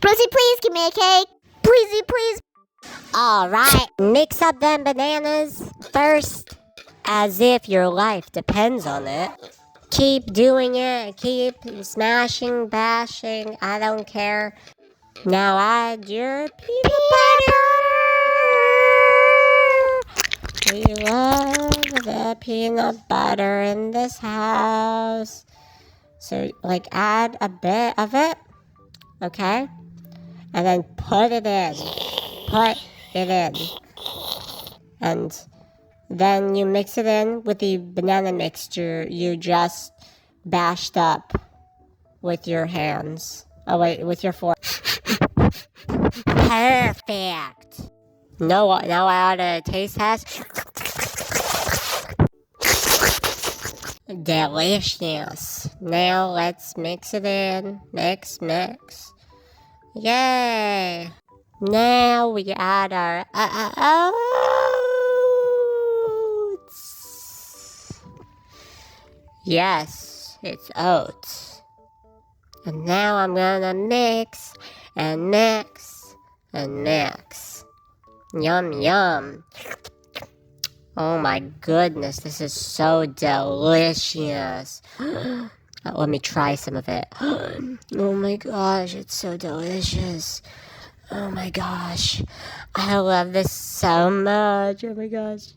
Rosie, please give me a cake. Please. Alright, mix up them bananas first, as if your life depends on it. Keep doing it, keep smashing, bashing, I don't care. Now add your peanut butter. We love the peanut butter in this house. So, add a bit of it, okay? And then put it in. And then you mix it in with the banana mixture you just bashed up with your hands. Oh, wait, with your fork. Perfect. Now I ought to taste test. Delicious. Now let's mix it in. Mix. Yay. Now we add our oats. Yes, it's oats. And now I'm gonna mix. Yum. Oh my goodness, this is so delicious. Let me try some of it. Oh my gosh, it's so delicious. Oh my gosh, I love this so much. Oh my gosh.